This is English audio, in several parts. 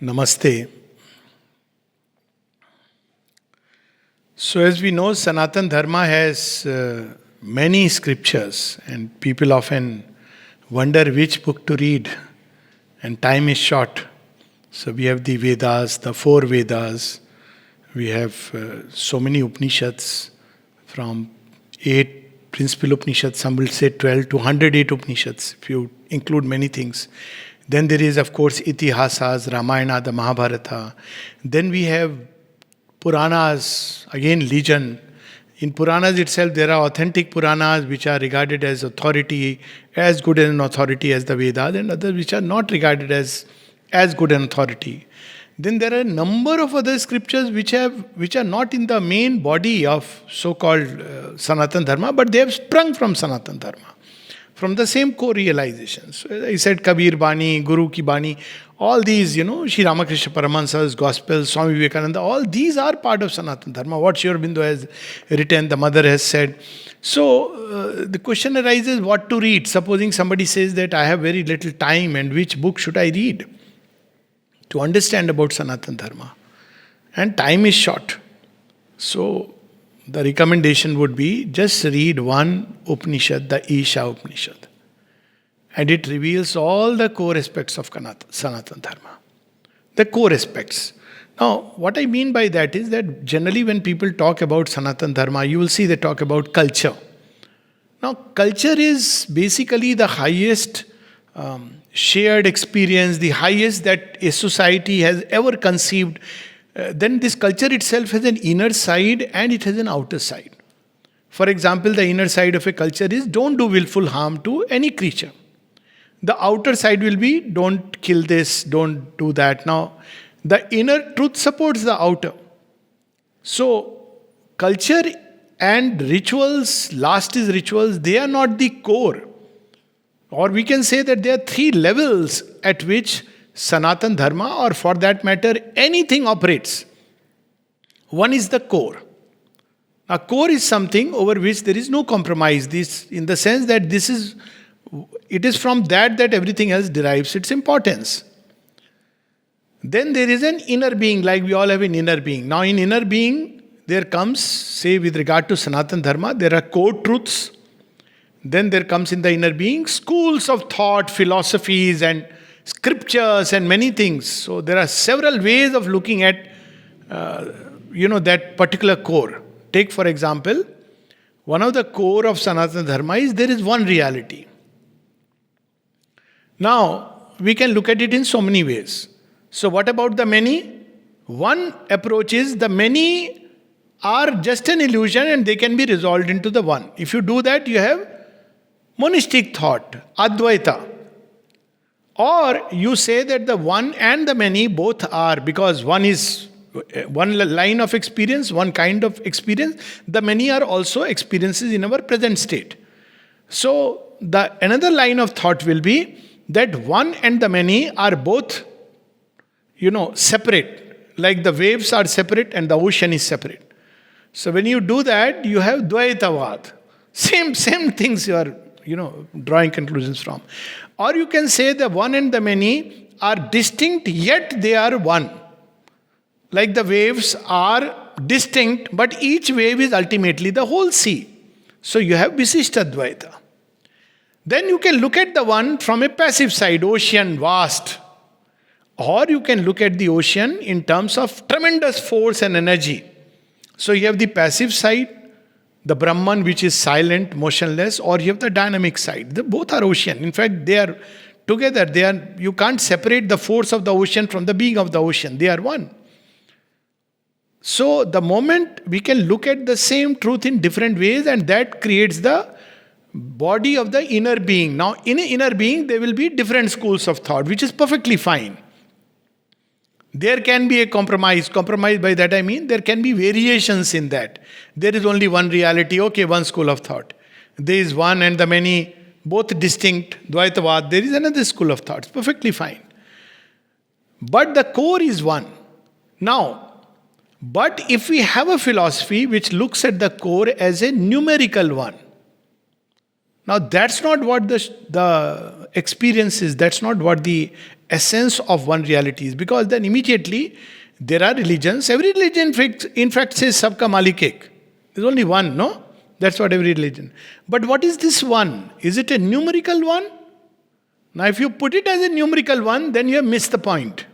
Namaste. So, as we know, Sanatan Dharma has many scriptures, and people often wonder which book to read, and time is short. So, we have the Vedas, the four Vedas, we have so many Upanishads, from 8 principal Upanishads, some will say 12 to 108 Upanishads, if you include many things. Then there is, of course, Itihasas, Ramayana, the Mahabharata. Then we have Puranas, again legion. In Puranas itself, there are authentic Puranas which are regarded as authority, as good an authority as the Vedas, and others which are not regarded as good an authority. Then there are a number of other scriptures which are not in the main body of so-called Sanatan Dharma, but they have sprung from Sanatan Dharma, from the same core realizations. So I said Kabir Bani, Guru Ki Bani, all these, Sri Ramakrishna Paramahansa's Gospel, Swami Vivekananda, all these are part of Sanatan Dharma. What Sri Aurobindo has written, the mother has said. So the question arises, what to read? Supposing somebody says that I have very little time and which book should I read to understand about Sanatan Dharma? And time is short. So the recommendation would be just read one Upanishad, the Isha Upanishad. And it reveals all the core aspects of Sanatan Dharma. The core aspects. Now, what I mean by that is that generally when people talk about Sanatan Dharma, you will see they talk about culture. Now, culture is basically the highest shared experience, the highest that a society has ever conceived. Then this culture itself has an inner side and it has an outer side. For example, the inner side of a culture is don't do willful harm to any creature. The outer side will be don't kill this, don't do that. Now, the inner truth supports the outer. So, culture and rituals, last is rituals, they are not the core. Or we can say that there are 3 levels at which Sanatan Dharma, or for that matter, anything operates. One is the core. A core is something over which there is no compromise. This, in the sense that it is from that everything else derives its importance. Then there is an inner being, like we all have an inner being. Now, in inner being, there comes, say, with regard to Sanatan Dharma, there are core truths. Then there comes in the inner being schools of thought, philosophies, and scriptures, and many things. So there are several ways of looking at, that particular core. Take, for example, one of the core of Sanatana Dharma is there is one reality. Now, we can look at it in so many ways. So what about the many? One approach is the many are just an illusion and they can be resolved into the one. If you do that, you have monistic thought, Advaita. Or you say that the one and the many both are, because one is one line of experience, one kind of experience. The many are also experiences in our present state. So the another line of thought will be that one and the many are both, separate. Like the waves are separate and the ocean is separate. So when you do that, you have Dvaitavad. Same things you are, drawing conclusions from. Or you can say the one and the many are distinct, yet they are one. Like the waves are distinct, but each wave is ultimately the whole sea. So you have Visishtadvaita. Then you can look at the one from a passive side, ocean, vast. Or you can look at the ocean in terms of tremendous force and energy. So you have the passive side, the Brahman, which is silent, motionless, or you have the dynamic side. Both are ocean. In fact, they are together. You can't separate the force of the ocean from the being of the ocean. They are one. So the moment we can look at the same truth in different ways, and that creates the body of the inner being. Now, in an inner being, there will be different schools of thought, which is perfectly fine. There can be a compromise. Compromise, by that I mean there can be variations in that. There is only one reality, okay, one school of thought. There is one and the many, both distinct, Dvaitavad. There is another school of thought. It's perfectly fine. But the core is one. Now, but if we have a philosophy which looks at the core as a numerical one, now that's not what the experience is, that's not what the essence of one reality is. Because then immediately there are religions. Every religion in fact says Sabka Malik Ek. There's only one, no? That's what every religion. But what is this one? Is it a numerical one? Now if you put it as a numerical one, then you have missed the point.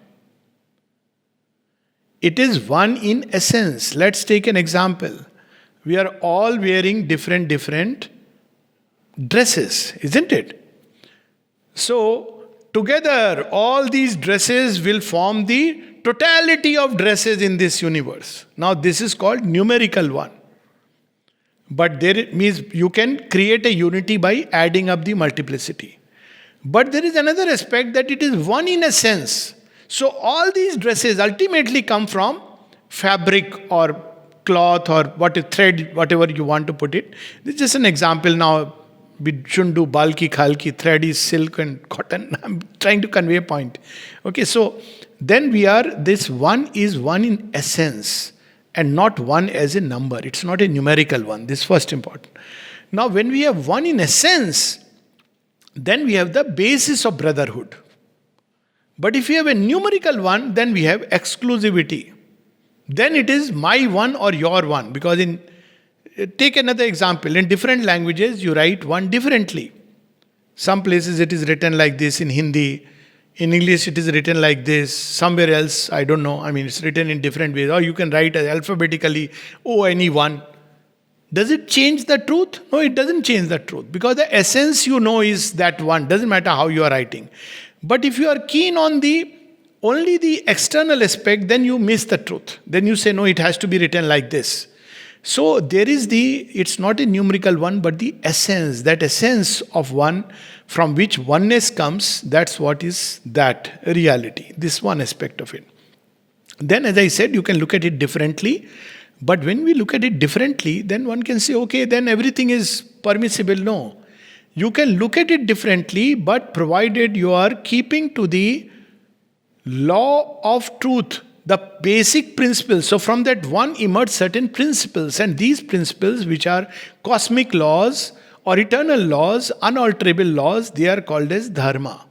It is one in essence. Let's take an example. We are all wearing different dresses, isn't it? So, together, all these dresses will form the totality of dresses in this universe. Now, this is called numerical one. But there it means you can create a unity by adding up the multiplicity. But there is another aspect that it is one in a sense. So, all these dresses ultimately come from fabric or cloth or thread, whatever you want to put it. This is just an example now. We shouldn't do balki, khalki, thread is silk and cotton. I'm trying to convey a point. Okay, so then this one is one in essence and not one as a number. It's not a numerical one. This is first important. Now, when we have one in essence, then we have the basis of brotherhood. But if we have a numerical one, then we have exclusivity. Then it is my one or your one. Because take another example. In different languages, you write one differently. Some places it is written like this in Hindi. In English, it is written like this. Somewhere else, I don't know. I mean, it's written in different ways. Or you can write alphabetically, any one. Does it change the truth? No, it doesn't change the truth. Because the essence you know is that one. Doesn't matter how you are writing. But if you are keen on only the external aspect, then you miss the truth. Then you say, no, it has to be written like this. So there is it's not a numerical one, but the essence, that essence of one from which oneness comes, that's what is that reality. This one aspect of it. Then as I said, you can look at it differently. But when we look at it differently, then one can say, okay, then everything is permissible. No. You can look at it differently, but provided you are keeping to the law of truth, the basic principles. So from that one emerge certain principles, and these principles, which are cosmic laws or eternal laws, unalterable laws, they are called as dharma.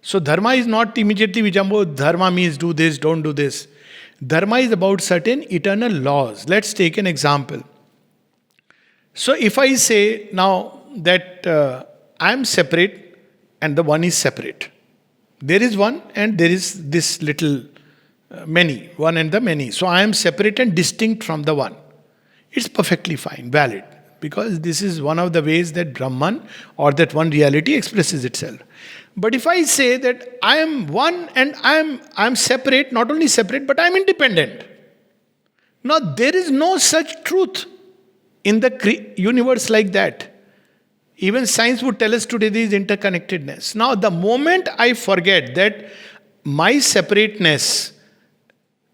So dharma is not immediately vijambo, dharma means do this, don't do this. Dharma is about certain eternal laws. Let's take an example. So if I say now that I am separate and the one is separate. There is one and there is this little many, one and the many. So I am separate and distinct from the one. It's perfectly fine, valid. Because this is one of the ways that Brahman or that one reality expresses itself. But if I say that I am one and I am separate, not only separate, but I am independent. Now there is no such truth in the universe like that. Even science would tell us today there is interconnectedness. Now the moment I forget that my separateness,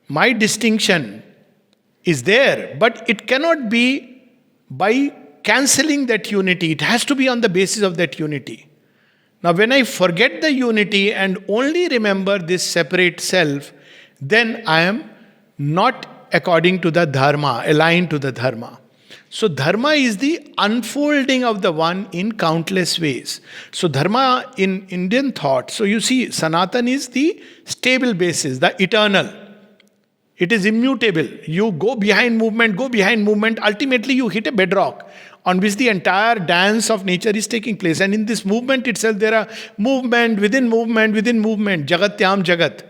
my distinction is there, but it cannot be by cancelling that unity. It has to be on the basis of that unity. Now when I forget the unity and only remember this separate self, then I am not according to the dharma, aligned to the dharma. So dharma is the unfolding of the one in countless ways. So dharma in Indian thought, so you see Sanatan is the stable basis, the eternal. It is immutable. You go behind movement, ultimately you hit a bedrock on which the entire dance of nature is taking place. And in this movement itself, there are movement within movement within movement, jagatyam jagat.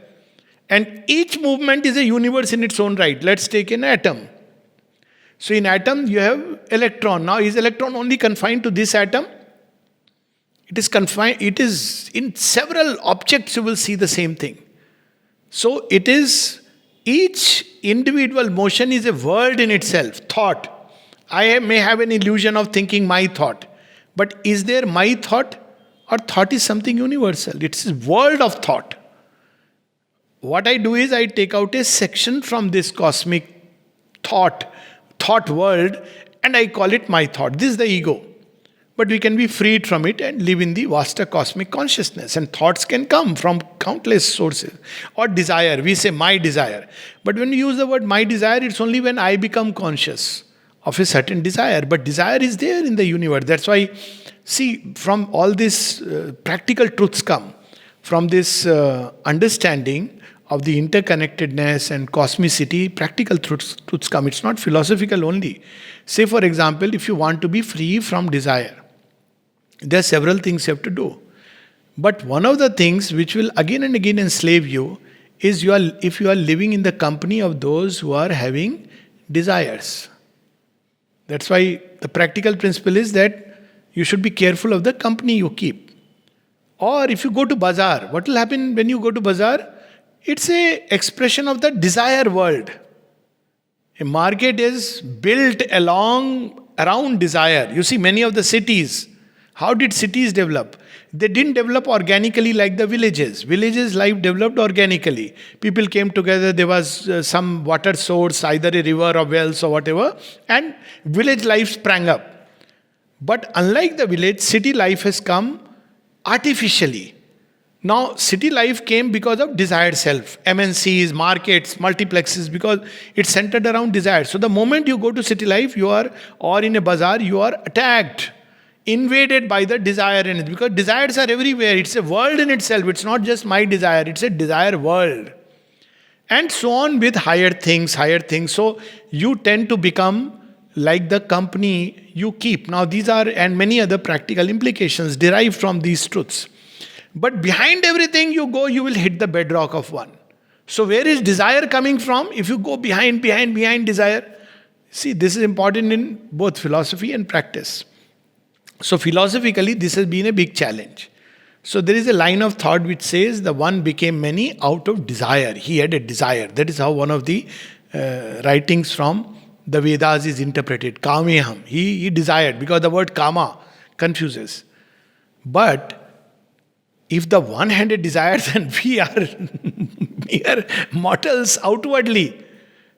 And each movement is a universe in its own right. Let's take an atom. So in atom, you have electron. Now, is electron only confined to this atom? It is in several objects you will see the same thing. So it is, each individual motion is a world in itself, thought. I may have an illusion of thinking my thought. But is there my thought? Or thought is something universal. It's a world of thought. What I do is I take out a section from this cosmic thought world, and I call it my thought. This is the ego. But we can be freed from it and live in the vaster cosmic consciousness. And thoughts can come from countless sources. Or desire. We say my desire. But when we use the word my desire, it's only when I become conscious of a certain desire. But desire is there in the universe. That's why, see, from all these practical truths come. from this understanding of the interconnectedness and cosmicity, practical truths come. It's not philosophical only. Say, for example, if you want to be free from desire, there are several things you have to do. But one of the things which will again and again enslave you is if you are living in the company of those who are having desires. That's why the practical principle is that you should be careful of the company you keep. Or if you go to bazaar, what will happen when you go to bazaar? It's a expression of the desire world. A market is built around desire. You see, many of the cities, how did cities develop? They didn't develop organically like the villages. Villages' life developed organically. People came together, there was some water source, either a river or wells or whatever, and village life sprang up. But unlike the village, city life has come artificially. Now, city life came because of desired self. MNCs, markets, multiplexes, because it's centered around desire. So the moment you go to city life, or in a bazaar, you are attacked, invaded by the desire in it. Because desires are everywhere. It's a world in itself. It's not just my desire. It's a desire world. And so on with higher things. So you tend to become like the company you keep. Now these are, and many other practical implications derived from these truths. But behind everything you go, you will hit the bedrock of one. So where is desire coming from? If you go behind desire, see, this is important in both philosophy and practice. So philosophically, this has been a big challenge. So there is a line of thought which says the one became many out of desire. He had a desire. That is how one of the writings from the Vedas is interpreted. Kameham. He desired, because the word kama confuses. But if the one had a desire, then we are mere mortals outwardly.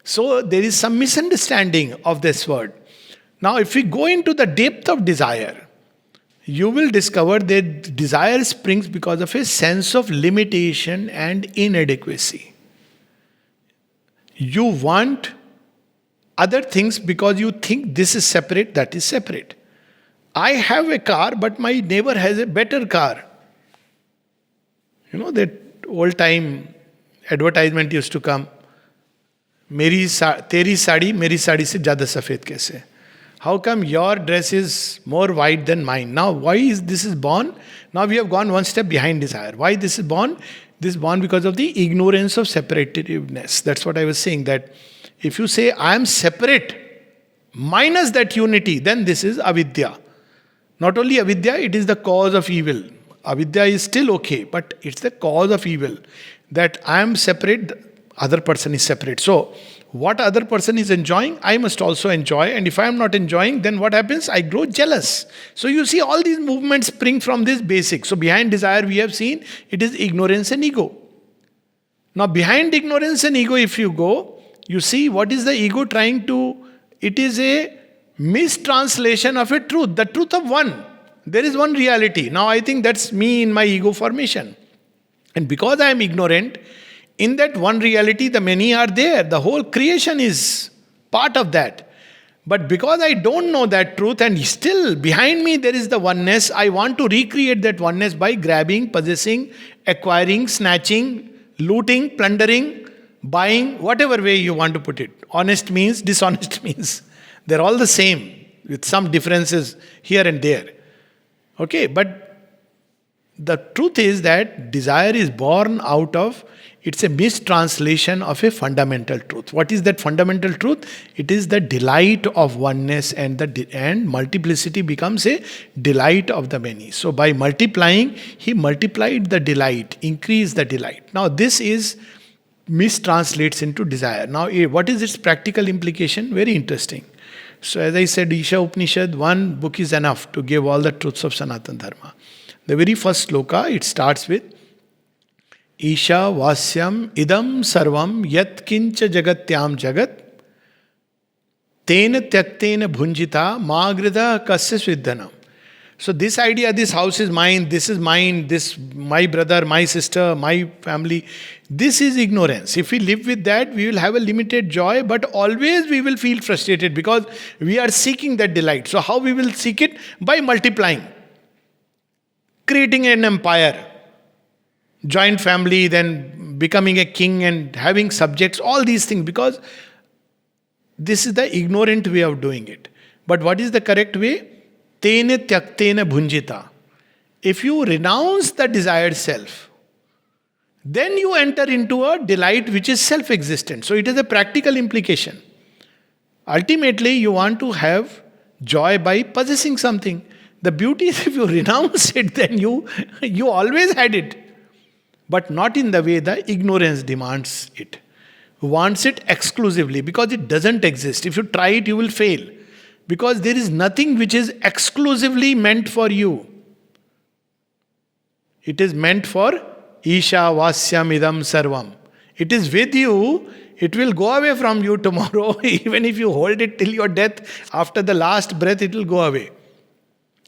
So there is some misunderstanding of this word. Now, if we go into the depth of desire, you will discover that desire springs because of a sense of limitation and inadequacy. You want other things because you think this is separate, that is separate. I have a car, but my neighbor has a better car. You know that old time advertisement used to come. Teri sadi, meri sadi se zyada safed kaise? How come your dress is more white than mine? Now, why is this born? Now we have gone one step behind desire. Why this is born? This is born because of the ignorance of separativeness. That's what I was saying, that if you say I am separate minus that unity, then this is avidya. Not only avidya, it is the cause of evil. Avidya is still okay, but it's the cause of evil. That I am separate, the other person is separate. So, what other person is enjoying, I must also enjoy. And if I am not enjoying, then what happens? I grow jealous. So, you see, all these movements spring from this basic. So, behind desire, we have seen it is ignorance and ego. Now, behind ignorance and ego, if you go, you see what is the ego trying to. It is a mistranslation of a truth, the truth of one. There is one reality. Now I think that's me in my ego formation. And because I am ignorant, in that one reality, the many are there. The whole creation is part of that. But because I don't know that truth, and still behind me there is the oneness, I want to recreate that oneness by grabbing, possessing, acquiring, snatching, looting, plundering, buying, whatever way you want to put it. Honest means, dishonest means. They're all the same, with some differences here and there. Okay, but the truth is that desire is born out of, it's a mistranslation of a fundamental truth. What is that fundamental truth? It is the delight of oneness, and multiplicity becomes a delight of the many. So by multiplying, he multiplied the delight, increased the delight. Now this is mistranslates into desire. Now what is its practical implication? Very interesting. So as I said, Isha Upanishad, one book is enough to give all the truths of Sanatana Dharma. The very first sloka, it starts with Isha Vasyam Idam Sarvam Yat Kincha Jagatyam Jagat Tena Tyaktena Bhunjita Magrida Kasya Svidhanam. So this idea, this house is mine, this my brother, my sister, my family, this is ignorance. If we live with that, we will have a limited joy, but always we will feel frustrated because we are seeking that delight. So how we will seek it? By multiplying, creating an empire. Joint family, then becoming a king and having subjects, all these things, because this is the ignorant way of doing it. But what is the correct way? Tene tyaktena bhunjita. If you renounce the desired self, then you enter into a delight which is self existent. So it is a practical implication. Ultimately, you want to have joy by possessing something. The beauty is if you renounce it, then you always had it. But not in the way the ignorance demands it. Wants it exclusively because it doesn't exist. If you try it, you will fail. Because there is nothing which is exclusively meant for you. It is meant for Isha Vasyam Idam Sarvam. It is with you. It will go away from you tomorrow. Even if you hold it till your death, after the last breath, it will go away.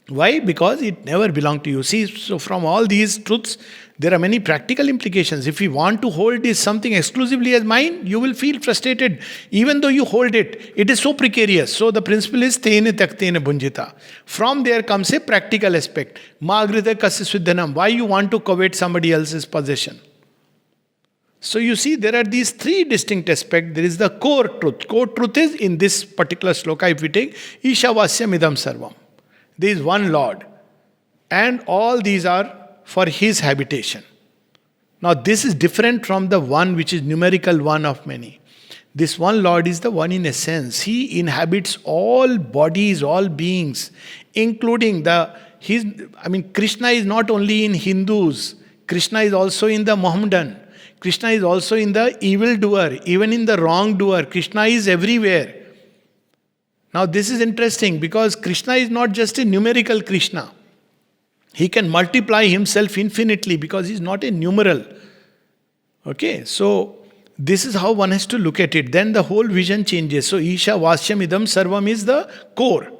Why? Because it never belonged to you. See, so from all these truths, there are many practical implications. If you want to hold this something exclusively as mine, you will feel frustrated. Even though you hold it, it is so precarious. So the principle is tene taktene bhunjita. From there comes a practical aspect. Maagrita kasya suddhanam. Why you want to covet somebody else's possession? So you see, there are these three distinct aspects. There is the core truth. Core truth is in this particular sloka, if we take Isha Vasyam Idam Sarvam. There is one Lord, and all these are for His habitation. Now, this is different from the one which is numerical one of many. This one Lord is the one in essence. He inhabits all bodies, all beings, including Krishna is not only in Hindus, Krishna is also in the Mohammedan, Krishna is also in the evildoer, even in the wrongdoer. Krishna is everywhere. Now this is interesting because Krishna is not just a numerical Krishna. He can multiply himself infinitely because he is not a numeral. Okay, so this is how one has to look at it. Then the whole vision changes. So Isha Vasyam Idam Sarvam is the core.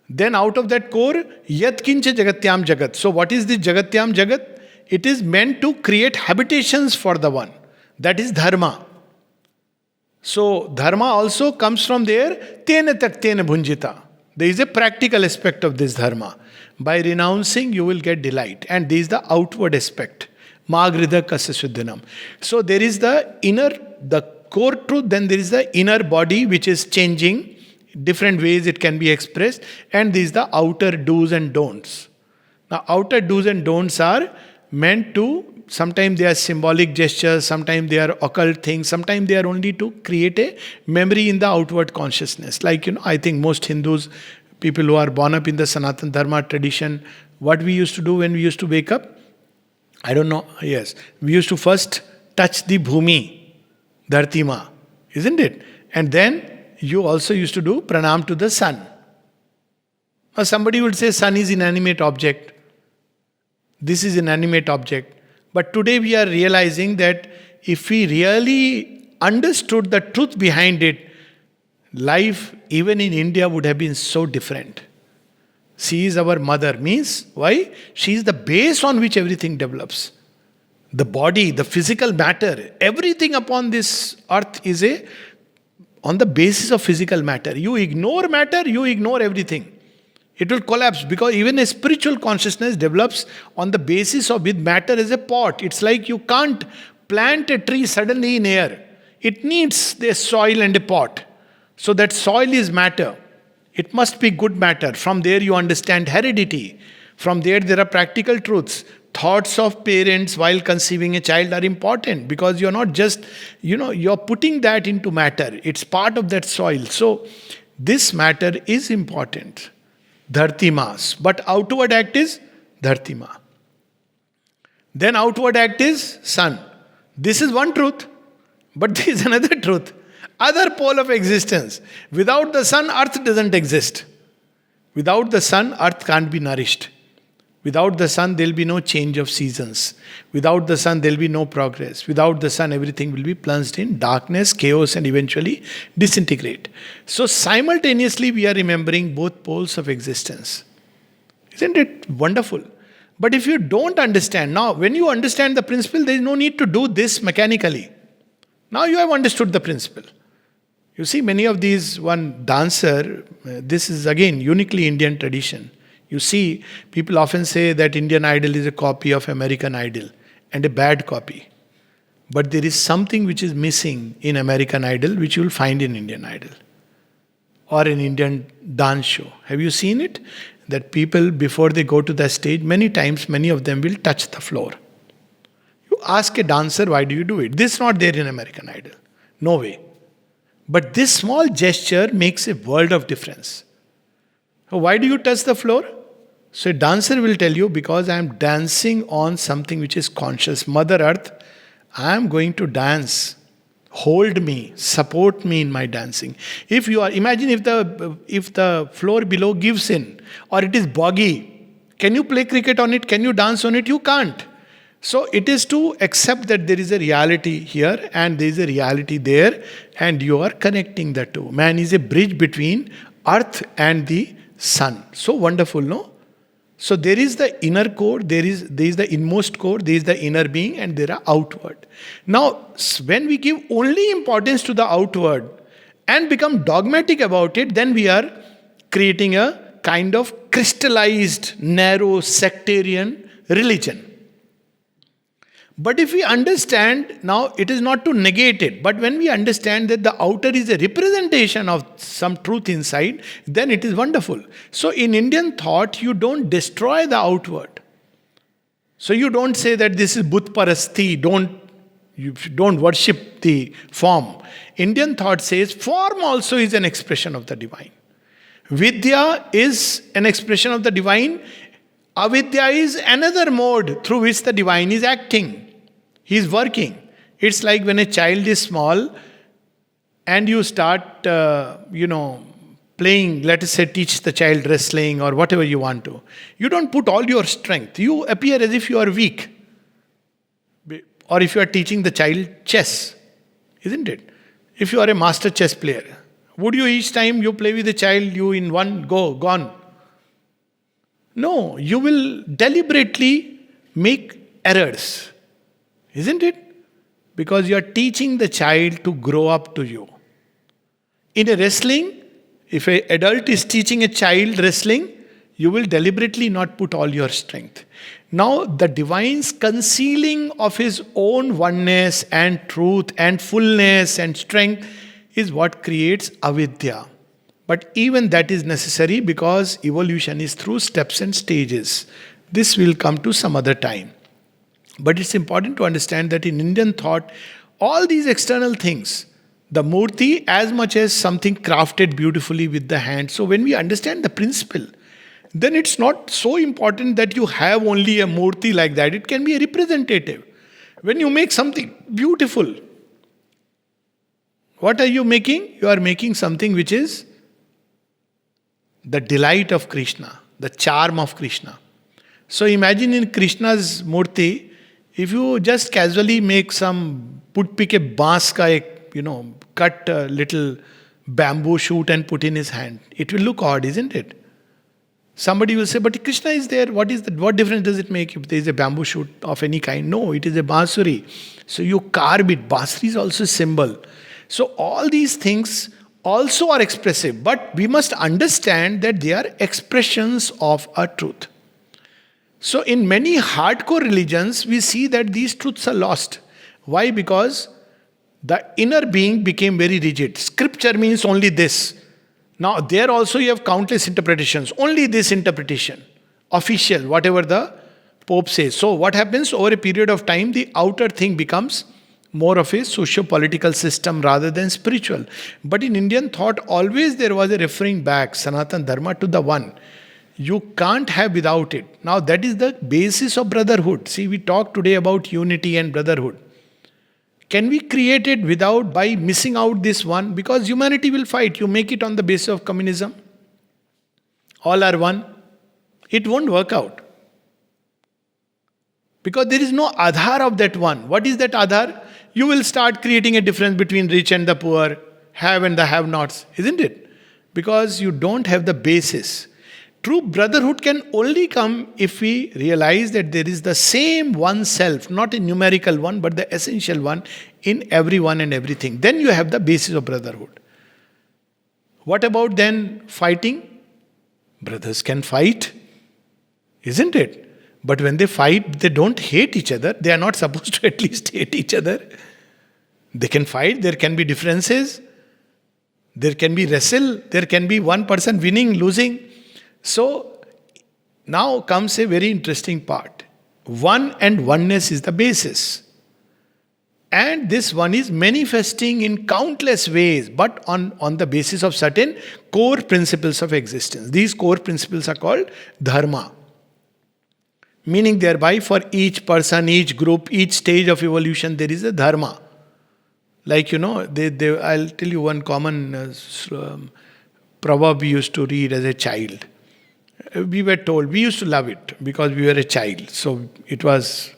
Then out of that core, Yat Kincha Jagatyam Jagat. So what is the Jagatyam Jagat? It is meant to create habitations for the one. That is Dharma. So, dharma also comes from there, tena taktena bhunjita. There is a practical aspect of this dharma. By renouncing, you will get delight. And this is the outward aspect. Magridha kasya suddhanam. So, there is the inner, the core truth, then there is the inner body which is changing. Different ways it can be expressed. And this is the outer do's and don'ts. Now, outer do's and don'ts are meant to, sometimes they are symbolic gestures, sometimes they are occult things, sometimes they are only to create a memory in the outward consciousness. Like, I think most Hindus, people who are born up in the Sanatana Dharma tradition, what we used to do when we used to wake up, I don't know, yes, we used to first touch the bhumi, dharti ma, isn't it? And then you also used to do pranam to the sun. Now somebody would say sun is inanimate object. This is inanimate object. But today we are realizing that if we really understood the truth behind it, life even in India would have been so different. She is our mother. Means, why? She is the base on which everything develops. The body, the physical matter, everything upon this earth is on the basis of physical matter. You ignore matter, you ignore everything. It will collapse because even a spiritual consciousness develops on the basis of with matter as a pot. It's like you can't plant a tree suddenly in air. It needs the soil and a pot. So that soil is matter. It must be good matter. From there you understand heredity. From there are practical truths. Thoughts of parents while conceiving a child are important because you're not just, you're putting that into matter. It's part of that soil. So this matter is important. Dhartimas. But outward act is Dhartima. Then outward act is sun. This is one truth. But there is another truth. Other pole of existence. Without the sun, earth doesn't exist. Without the sun, earth can't be nourished. Without the sun, there will be no change of seasons. Without the sun, there will be no progress. Without the sun, everything will be plunged in darkness, chaos, and eventually disintegrate. So simultaneously, we are remembering both poles of existence. Isn't it wonderful? But if you don't understand, now when you understand the principle, there is no need to do this mechanically. Now you have understood the principle. You see, many of these, one dancer, this is again uniquely Indian tradition. You see, people often say that Indian Idol is a copy of American Idol. and a bad copy. But there is something which is missing in American Idol, which you will find in Indian Idol or an Indian dance show. Have you seen it? That people, before they go to the stage, many times, many of them will touch the floor. You ask a dancer, why do you do it? This is not there in American Idol. No way. But this small gesture makes a world of difference. So why do you touch the floor? So a dancer will tell you, because I am dancing on something which is conscious. Mother Earth, I am going to dance. Hold me, support me in my dancing. If you are, imagine if the floor below gives in, or it is boggy. Can you play cricket on it? Can you dance on it? You can't. So it is to accept that there is a reality here and there is a reality there, and you are connecting the two. Man is a bridge between earth and the sun. So wonderful, no? So there is the inner core, there is the inmost core, there is the inner being, and there are outward. Now, when we give only importance to the outward and become dogmatic about it, then we are creating a kind of crystallized, narrow, sectarian religion. But if we understand, now it is not to negate it, but when we understand that the outer is a representation of some truth inside, then it is wonderful. So in Indian thought, you don't destroy the outward. So you don't say that this is Buddha Parasti, you don't worship the form. Indian thought says form also is an expression of the divine. Vidya is an expression of the divine. Avidya is another mode through which the divine is acting. He is working. It's like when a child is small and you start, playing, let us say, teach the child wrestling or whatever you want to. You don't put all your strength. You appear as if you are weak. Or if you are teaching the child chess, isn't it? If you are a master chess player, would you each time you play with the child, you in one go, gone? No, you will deliberately make errors. Isn't it? Because you are teaching the child to grow up to you. In a wrestling, if an adult is teaching a child wrestling, you will deliberately not put all your strength. Now, the divine's concealing of his own oneness and truth and fullness and strength is what creates avidya. But even that is necessary because evolution is through steps and stages. This will come to some other time. But it's important to understand that in Indian thought, all these external things, the murti as much as something crafted beautifully with the hand. So when we understand the principle, then it's not so important that you have only a murti like that. It can be a representative. When you make something beautiful, what are you making? You are making something which is the delight of Krishna, the charm of Krishna. So imagine in Krishna's murti, if you just casually make pick a baas ka cut a little bamboo shoot and put in his hand, it will look odd, isn't it? Somebody will say, but Krishna is there, what difference does it make if there is a bamboo shoot of any kind? No, it is a bansuri. So you carve it. Bansuri is also a symbol. So all these things also are expressive, but we must understand that they are expressions of a truth. So in many hardcore religions, we see that these truths are lost. Why? Because the inner being became very rigid. Scripture means only this. Now there also you have countless interpretations. Only this interpretation. Official, whatever the Pope says. So what happens over a period of time, the outer thing becomes more of a socio-political system rather than spiritual. But in Indian thought, always there was a referring back, Sanatana Dharma, to the one. You can't have without it. Now that is the basis of brotherhood. See, we talk today about unity and brotherhood. Can we create it by missing out this one? Because humanity will fight. You make it on the basis of communism. All are one. It won't work out. Because there is no adhar of that one. What is that adhar? You will start creating a difference between rich and the poor, have and the have-nots, isn't it? Because you don't have the basis. True brotherhood can only come if we realize that there is the same one self, not a numerical one, but the essential one in everyone and everything. Then you have the basis of brotherhood. What about then fighting? Brothers can fight, isn't it? But when they fight, they don't hate each other. They are not supposed to at least hate each other. They can fight, there can be differences, there can be wrestle, there can be one person winning, losing. So now comes a very interesting part. One and oneness is the basis. And this one is manifesting in countless ways, but on the basis of certain core principles of existence. These core principles are called dharma. Meaning thereby for each person, each group, each stage of evolution, there is a dharma. Like, I'll tell you one common proverb we used to read as a child. We were told, we used to love it because we were a child. So it was,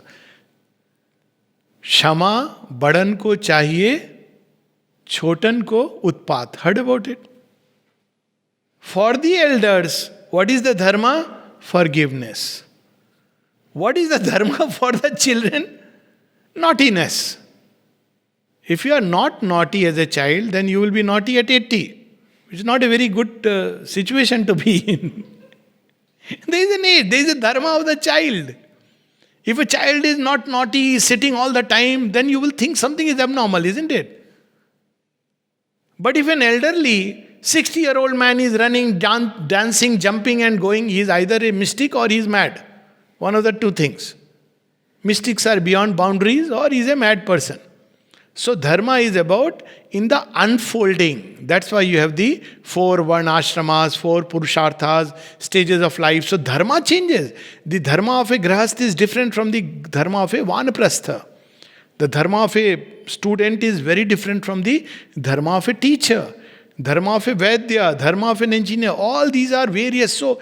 Shama badan ko chahiye, chotan ko utpat. Heard about it? For the elders, what is the dharma? Forgiveness. What is the dharma for the children? Naughtiness. If you are not naughty as a child, then you will be naughty at 80, which is not a very good situation to be in. There is a need, there is a dharma of the child. If a child is not naughty, sitting all the time, then you will think something is abnormal, isn't it? But if an elderly 60-year-old man is running, dancing, jumping and going, he is either a mystic or he is mad. One of the two things. Mystics are beyond boundaries or he is a mad person. So dharma is about in the unfolding. That's why you have the 4 varnashramas, 4 purusharthas, stages of life. So dharma changes. The dharma of a grahastha is different from the dharma of a vanaprastha. The dharma of a student is very different from the dharma of a teacher. Dharma of a vaidya, dharma of an engineer. All these are various. So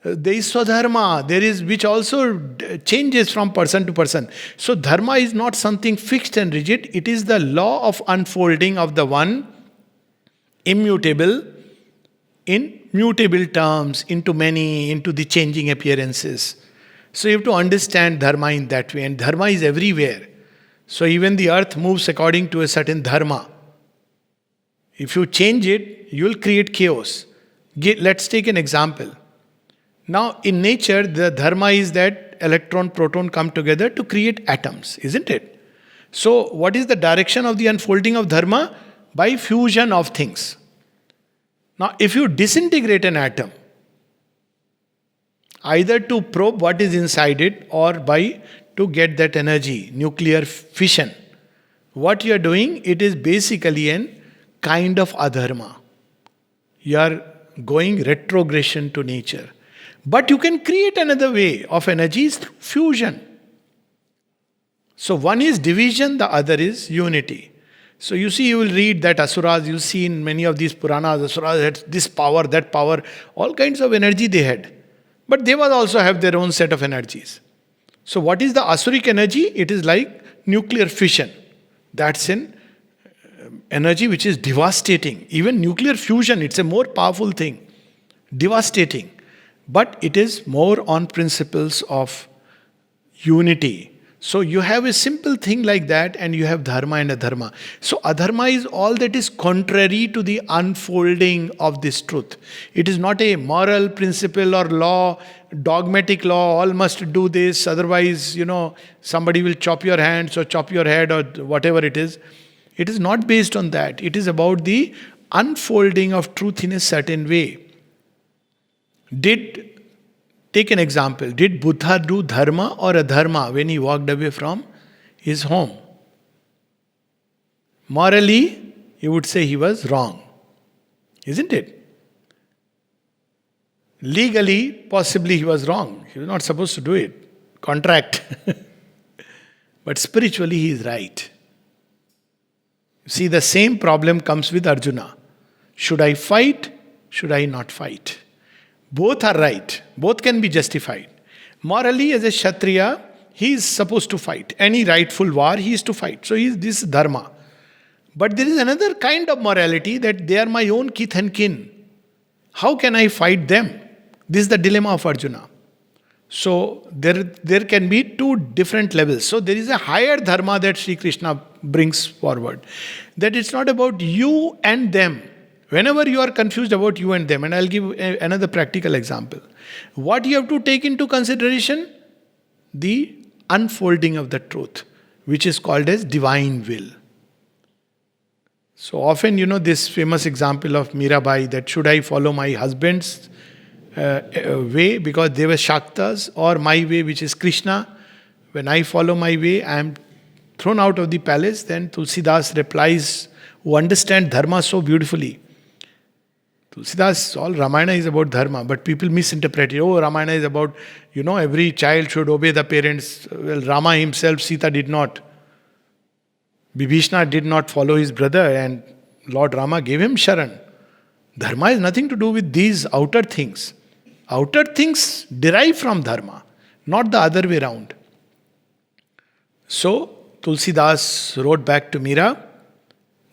there is swadharma, there is which also changes from person to person. So dharma is not something fixed and rigid. It is the law of unfolding of the one, immutable, in mutable terms, into many, into the changing appearances. So you have to understand dharma in that way. And dharma is everywhere. So even the earth moves according to a certain dharma. If you change it, you will create chaos. Let's take an example. Now, in nature, the dharma is that electron, proton come together to create atoms, isn't it? So, what is the direction of the unfolding of dharma? By fusion of things. Now, if you disintegrate an atom, either to probe what is inside it or to get that energy, nuclear fission, what you are doing, it is basically a kind of adharma. You are going retrogression to nature. But you can create another way of energies through fusion. So one is division, the other is unity. So you see, you will read that Asuras, you'll see in many of these Puranas, Asuras had this power, that power, all kinds of energy they had. But they will also have their own set of energies. So what is the Asuric energy? It is like nuclear fission. That's an energy which is devastating. Even nuclear fusion, it's a more powerful thing. Devastating. But it is more on principles of unity. So you have a simple thing like that and you have dharma and adharma. So adharma is all that is contrary to the unfolding of this truth. It is not a moral principle or law, dogmatic law, all must do this, otherwise, somebody will chop your hands or chop your head or whatever it is. It is not based on that. It is about the unfolding of truth in a certain way. Take an example. Did Buddha do dharma or adharma when he walked away from his home? Morally, you would say he was wrong. Isn't it? Legally, possibly he was wrong. He was not supposed to do it. Contract. But spiritually, he is right. See, the same problem comes with Arjuna. Should I fight? Should I not fight? Both are right. Both can be justified. Morally, as a Kshatriya, he is supposed to fight. Any rightful war, he is to fight. So this is dharma. But there is another kind of morality that they are my own kith and kin. How can I fight them? This is the dilemma of Arjuna. So there can be two different levels. So there is a higher dharma that Sri Krishna brings forward. That it's not about you and them. Whenever you are confused about you and them, and I'll give another practical example. What you have to take into consideration? the unfolding of the truth, which is called as divine will. So often, this famous example of Mirabai, that should I follow my husband's way because they were Shaktas, or my way, which is Krishna? When I follow my way, I am thrown out of the palace. Then Tulsidas replies, who understand dharma so beautifully. Tulsidas, all Ramayana is about dharma, but people misinterpret it. Oh, Ramayana is about, every child should obey the parents. Well, Rama himself, Sita did not. Vibhishna did not follow his brother, and Lord Rama gave him Sharan. Dharma has nothing to do with these outer things. Outer things derive from dharma, not the other way around. So, Tulsidas wrote back to Mira,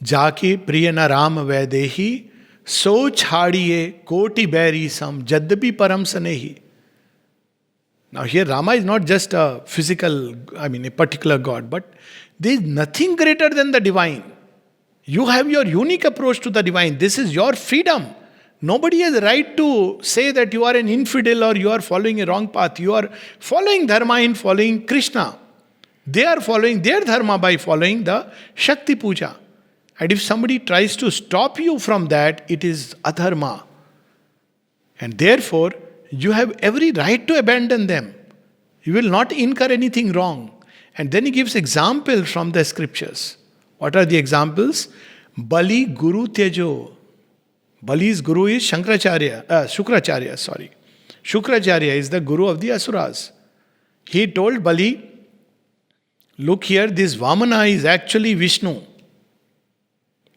Jake priyana Ram Vaidehi, so chhadiye koti bairi sam, jaddapi param sanehi. Now here Rama is not just a physical, a particular God, but there is nothing greater than the divine. You have your unique approach to the divine. This is your freedom. Nobody has a right to say that you are an infidel or you are following a wrong path. You are following dharma in following Krishna. They are following their dharma by following the Shakti Puja. And if somebody tries to stop you from that, it is adharma. And therefore, you have every right to abandon them. You will not incur anything wrong. And then he gives examples from the scriptures. What are the examples? Bali Guru Tyajo. Bali's Guru is Shukracharya. Shukracharya is the Guru of the Asuras. He told Bali, look here, this Vamana is actually Vishnu.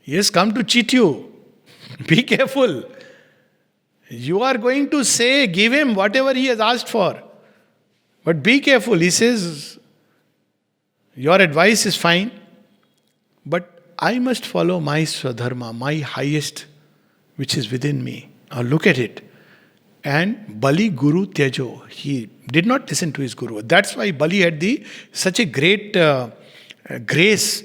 He has come to cheat you. Be careful. You are going to say, give him whatever he has asked for. But be careful. He says, your advice is fine, but I must follow my Swadharma, my highest, which is within me. Now look at it. And Bali Guru Tyajo. He did not listen to his Guru. That's why Bali had such a great grace.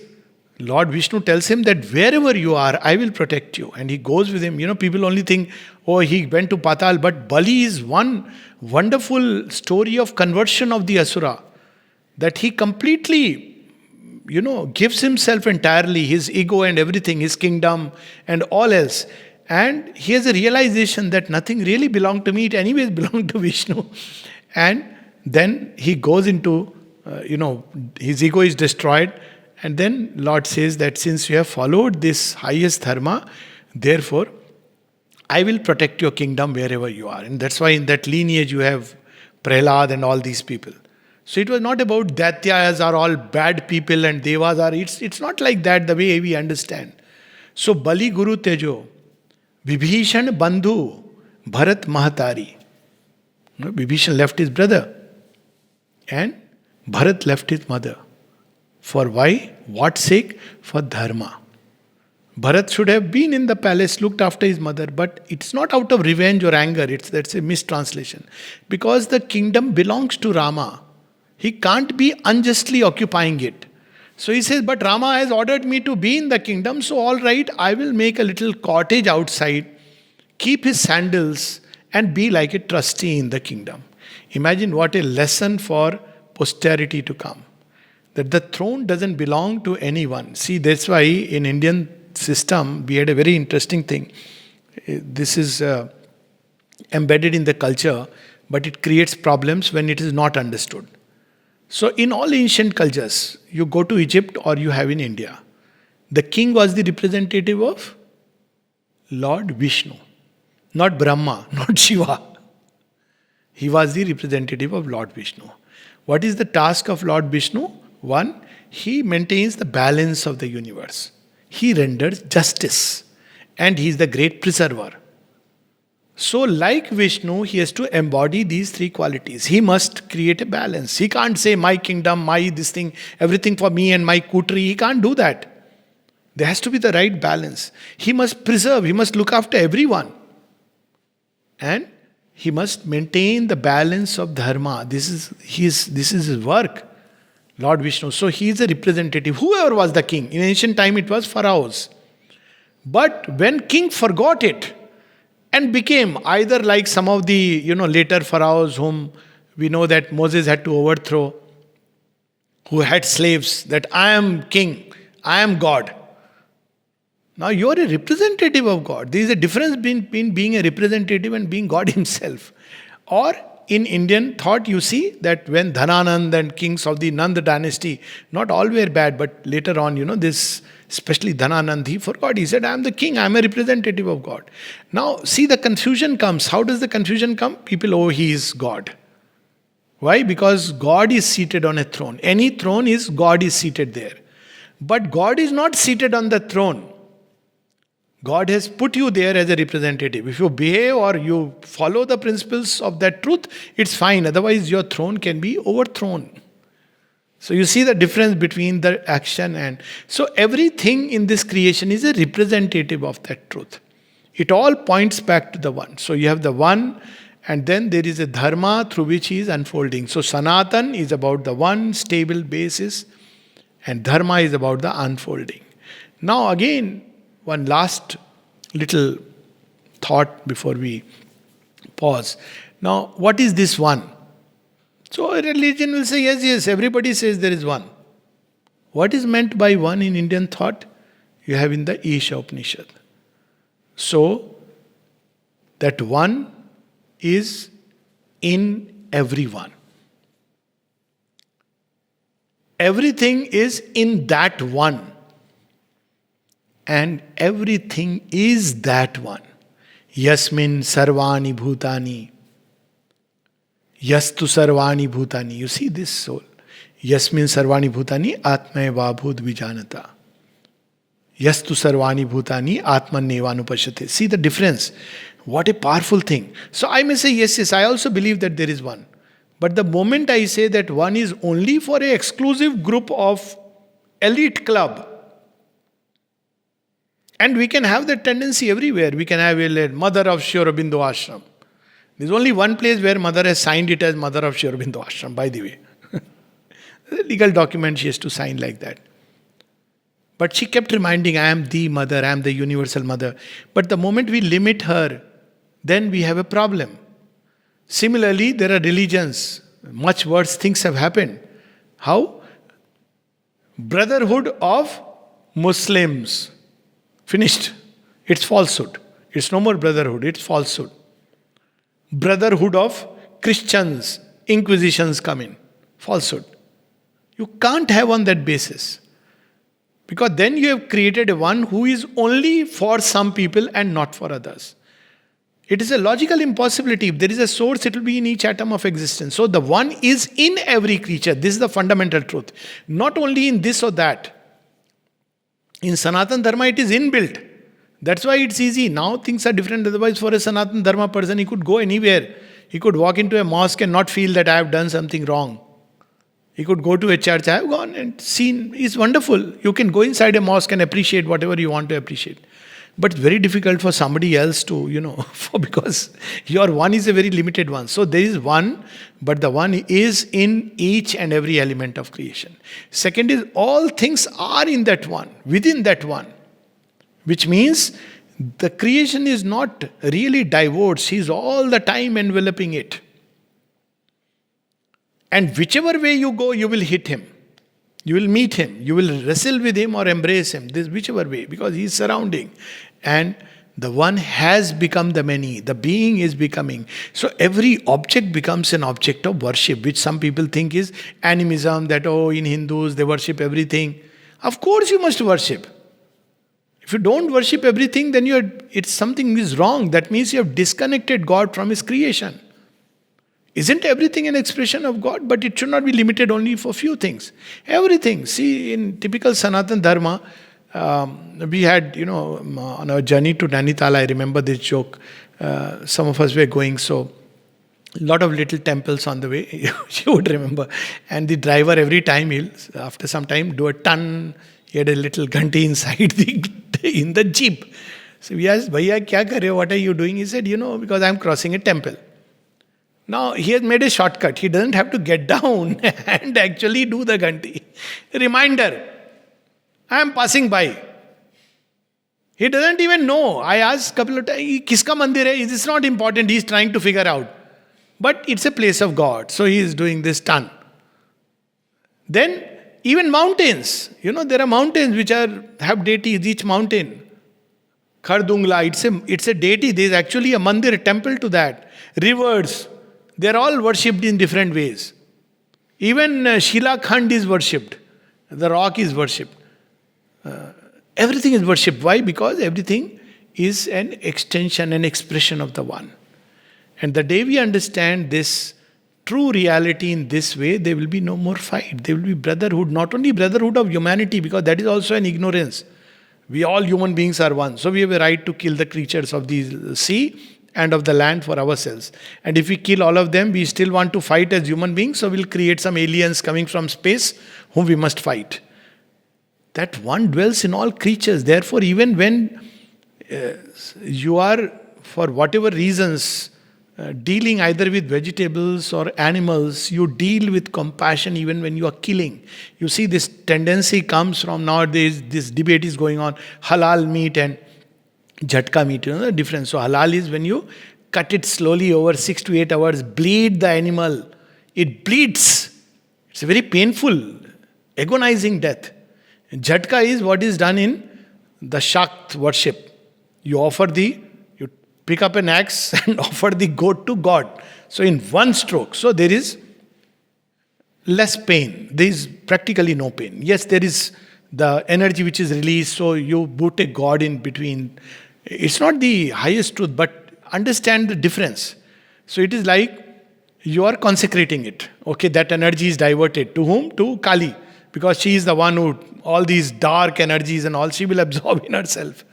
Lord Vishnu tells him that wherever you are, I will protect you. And he goes with him. People only think, oh, he went to Patal. But Bali is one wonderful story of conversion of the Asura. That he completely, gives himself entirely, his ego and everything, his kingdom and all else. And he has a realization that nothing really belonged to me. It anyways belonged to Vishnu. And then he goes into, his ego is destroyed. And then Lord says that since you have followed this highest dharma, therefore, I will protect your kingdom wherever you are. And that's why in that lineage you have Prahlad and all these people. So it was not about Daityas are all bad people and Devas are, it's not like that the way we understand. So Bali Guru Tejo, Vibhishan Bandhu, Bharat Mahatari. Vibhishan left his brother and Bharat left his mother. For why? What sake? For dharma. Bharat should have been in the palace, looked after his mother, but it's not out of revenge or anger. That's a mistranslation. Because the kingdom belongs to Rama. He can't be unjustly occupying it. So he says, but Rama has ordered me to be in the kingdom, so all right, I will make a little cottage outside, keep his sandals, and be like a trustee in the kingdom. Imagine what a lesson for posterity to come. That the throne doesn't belong to anyone. See, that's why in Indian system, we had a very interesting thing. This is embedded in the culture, but it creates problems when it is not understood. So in all ancient cultures, you go to Egypt or you have in India, the king was the representative of Lord Vishnu. Not Brahma, not Shiva. He was the representative of Lord Vishnu. What is the task of Lord Vishnu? One, he maintains the balance of the universe. He renders justice. And he is the great preserver. So like Vishnu, he has to embody these three qualities. He must create a balance. He can't say my kingdom, my this thing, everything for me and my kutri. He can't do that. There has to be the right balance. He must preserve. He must look after everyone. And he must maintain the balance of dharma. This is his work. Lord Vishnu. So he is a representative. Whoever was the king. In ancient time it was pharaohs. But when king forgot it and became either like some of the later pharaohs whom We know that Moses had to overthrow who had slaves, that I am king, I am God. Now you are a representative of God. There is a difference between being a representative and being God himself. Or in Indian thought, you see that when Dhananand and kings of the Nanda dynasty, not all were bad, but later on, this, especially Dhananand, he forgot. He said, I am the king, I am a representative of God. Now, see, the confusion comes. How does the confusion come? People, he is God. Why? Because God is seated on a throne. Any throne is, God is seated there. But God is not seated on the throne. God has put you there as a representative. If you behave or you follow the principles of that truth, it's fine. Otherwise, your throne can be overthrown. So you see the difference between the action and... So everything in this creation is a representative of that truth. It all points back to the one. So you have the one, and then there is a dharma through which he is unfolding. So Sanatan is about the one stable basis, and dharma is about the unfolding. Now again, one last little thought before we pause. Now, what is this one? So a religion will say, yes, everybody says there is one. What is meant by one in Indian thought? You have in the Isha Upanishad. So, that one is in everyone. Everything is in that one. And everything is that one. Yasmin sarvani bhutani. Yastu sarvani bhutani. You see this soul. Yasmin sarvani bhutani atmayeva bhut vijanata. Yastu sarvani bhutani atmannevanupashyate. See the difference. What a powerful thing. So I may say, yes, I also believe that there is one. But the moment I say that one is only for an exclusive group of elite club, and we can have that tendency everywhere. We can have a mother of Sri Aurobindo Ashram. There's only one place where mother has signed it as mother of Sri Aurobindo Ashram, by the way. The legal document she has to sign like that. But she kept reminding, I am the mother, I am the universal mother. But the moment we limit her, then we have a problem. Similarly, there are religions. Much worse things have happened. How? Brotherhood of Muslims. Finished. It's falsehood. It's no more brotherhood, it's falsehood. Brotherhood of Christians. Inquisitions come in. Falsehood. You can't have on that basis. Because then you have created a one who is only for some people and not for others. It is a logical impossibility. If there is a source, it will be in each atom of existence. So the one is in every creature. This is the fundamental truth. Not only in this or that. In Sanatan Dharma, it is inbuilt. That's why it's easy. Now things are different. Otherwise, for a Sanatan Dharma person, he could go anywhere. He could walk into a mosque and not feel that I have done something wrong. He could go to a church. I have gone and seen. It's wonderful. You can go inside a mosque and appreciate whatever you want to appreciate. But it's very difficult for somebody else to, because your one is a very limited one. So there is one, but the one is in each and every element of creation. Second is, all things are in that one, within that one. Which means, the creation is not really divorced. He is all the time enveloping it. And whichever way you go, you will hit him. You will meet him. You will wrestle with him or embrace him. This whichever way, because he is surrounding. And the one has become the many. The being is becoming. So every object becomes an object of worship, which some people think is animism, that in Hindus they worship everything. Of course you must worship. If you don't worship everything, then it's something is wrong. That means you have disconnected God from His creation. Isn't everything an expression of God? But it should not be limited only for few things. Everything. See, in typical Sanatan Dharma, we had, on our journey to Nainital, I remember this joke. Some of us were going, so a lot of little temples on the way, you would remember. And the driver, every time, after some time, do a ton. He had a little ghanti inside in the jeep. So we asked, Bhaiya, kya kar rahe ho? What are you doing? He said, because I'm crossing a temple. Now, he has made a shortcut. He doesn't have to get down and actually do the ghanti. Reminder, I am passing by. He doesn't even know. I asked a couple of times, kiska mandir hai? It's not important. He's trying to figure out. But it's a place of God. So he is doing this ton. Then even mountains. There are mountains which have deities, each mountain. Khardungla, it's a deity. There is actually a mandir, a temple to that. Rivers, they are all worshipped in different ways. Even Shila Khand is worshipped. The rock is worshipped. Everything is worshipped. Why? Because everything is an extension, an expression of the One. And the day we understand this true reality in this way, there will be no more fight. There will be brotherhood, not only brotherhood of humanity, because that is also an ignorance. We all human beings are one. So we have a right to kill the creatures of the sea and of the land for ourselves. And if we kill all of them, we still want to fight as human beings, so we'll create some aliens coming from space whom we must fight. That one dwells in all creatures. Therefore, even when you are, for whatever reasons, dealing either with vegetables or animals, you deal with compassion even when you are killing. You see, this tendency comes from nowadays, this debate is going on, halal meat and jhatka meat, the difference. So halal is when you cut it slowly over 6 to 8 hours, bleed the animal. It bleeds. It's a very painful, agonizing death. Jhatka is what is done in the Shakt worship. You pick up an axe and offer the goat to God. So in one stroke. So there is less pain. There is practically no pain. Yes, there is the energy which is released, so you put a God in between. It's not the highest truth, but understand the difference. So it is like you are consecrating it. Okay, that energy is diverted. To whom? To Kali. Because she is the one who, all these dark energies and all, she will absorb in herself.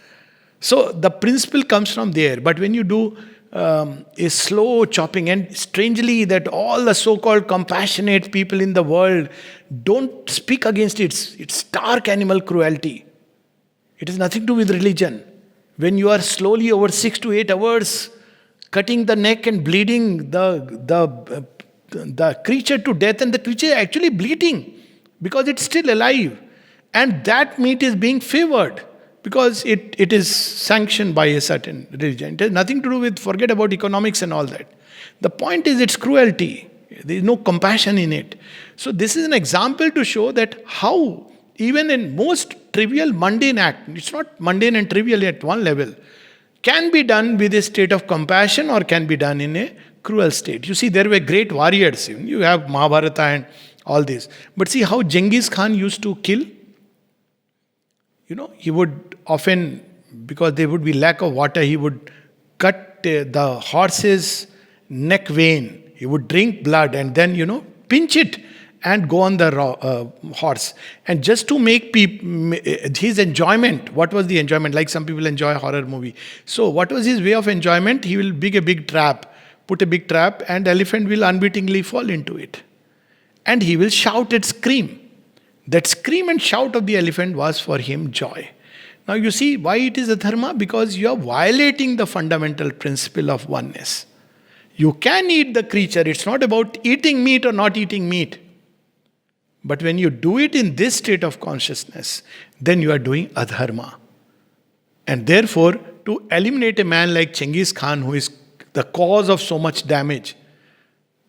So the principle comes from there. But when you do a slow chopping, and strangely that all the so-called compassionate people in the world don't speak against it. It's stark animal cruelty. It has nothing to do with religion. When you are slowly over 6 to 8 hours cutting the neck and bleeding the creature to death, and the creature is actually bleeding because it's still alive. And that meat is being favored because it is sanctioned by a certain religion. It has nothing to do with, forget about economics and all that. The point is it's cruelty. There is no compassion in it. So this is an example to show that how even in most trivial mundane act, it's not mundane and trivial at one level, can be done with a state of compassion or can be done in a cruel state. You see, there were great warriors. You have Mahabharata and all this. But see how Genghis Khan used to kill? He would often, because there would be lack of water, he would cut the horse's neck vein. He would drink blood and then, pinch it and go on the horse. And just to make his enjoyment, what was the enjoyment? Like some people enjoy a horror movie. So what was his way of enjoyment? He will dig a big trap, put a big trap, and the elephant will unwittingly fall into it. And he will shout and scream. That scream and shout of the elephant was for him joy. Now you see why it is a dharma? Because you are violating the fundamental principle of oneness. You can eat the creature. It's not about eating meat or not eating meat. But when you do it in this state of consciousness, then you are doing adharma. And therefore, to eliminate a man like Genghis Khan, who is the cause of so much damage,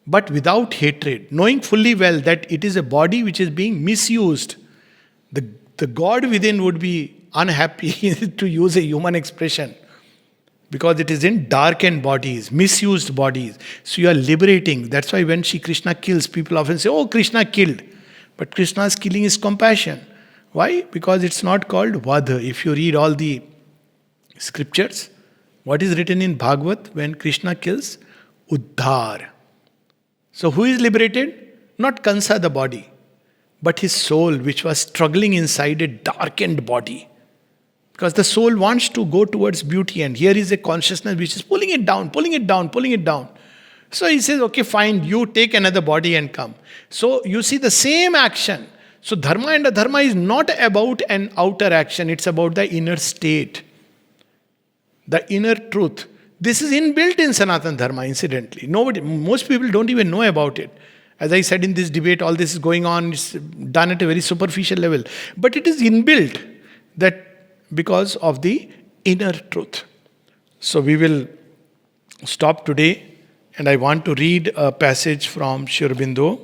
but without hatred, knowing fully well that it is a body which is being misused, the God within would be unhappy to use a human expression, because it is in darkened bodies, misused bodies. So you are liberating. That's why when Shri Krishna kills, people often say, oh, Krishna killed. But Krishna's killing is compassion. Why? Because it's not called Vadha. If you read all the scriptures, what is written in Bhagavad when Krishna kills? Uddhar. So who is liberated? Not Kansa, the body, but his soul, which was struggling inside a darkened body. Because the soul wants to go towards beauty, and here is a consciousness which is pulling it down, pulling it down, pulling it down. So he says, okay, fine, you take another body and come. So you see the same action. So dharma and adharma is not about an outer action, it's about the inner state, the inner truth. This is inbuilt in Sanatana Dharma, incidentally. Most people don't even know about it. As I said in this debate, all this is going on, it's done at a very superficial level. But it is inbuilt, that because of the inner truth. So we will stop today And I want to read a passage from Sri Aurobindo,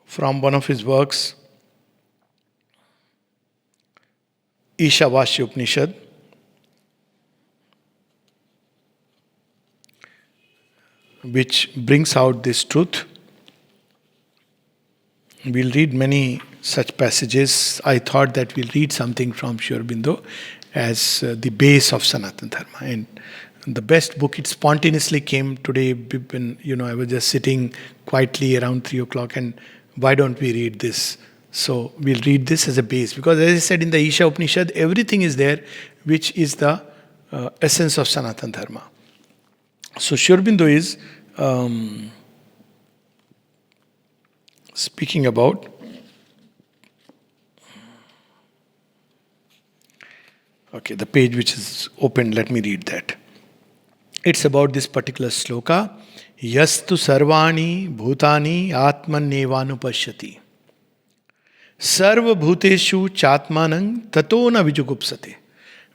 from one of his works, Ishavasya Upanishad. Which brings out this truth. We'll read many such passages. I thought that we'll read something from Sri Aurobindo as the base of Sanatana Dharma. And the best book, it spontaneously came today. When, I was just sitting quietly around 3 o'clock, and why don't we read this? So we'll read this as a base. Because as I said, in the Isha Upanishad, everything is there, which is the essence of Sanatana Dharma. So Sri Aurobindo is speaking about the page which is open, let me read that. It's about this particular sloka. Yastu sarvani bhutani atmanevanu sarva bhuteshu chatmanang tato na vijugupsate.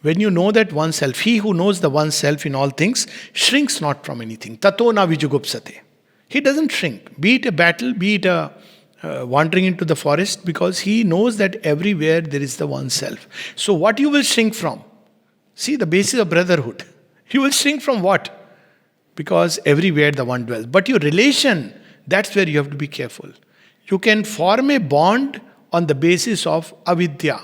When you know that oneself, he who knows the oneself in all things shrinks not from anything. Tato na vijugupsate. He doesn't shrink. Be it a battle, be it a wandering into the forest, because he knows that everywhere there is the oneself. So what you will shrink from? See, the basis of brotherhood. You will shrink from what? Because everywhere the one dwells. But your relation, that's where you have to be careful. You can form a bond on the basis of avidya,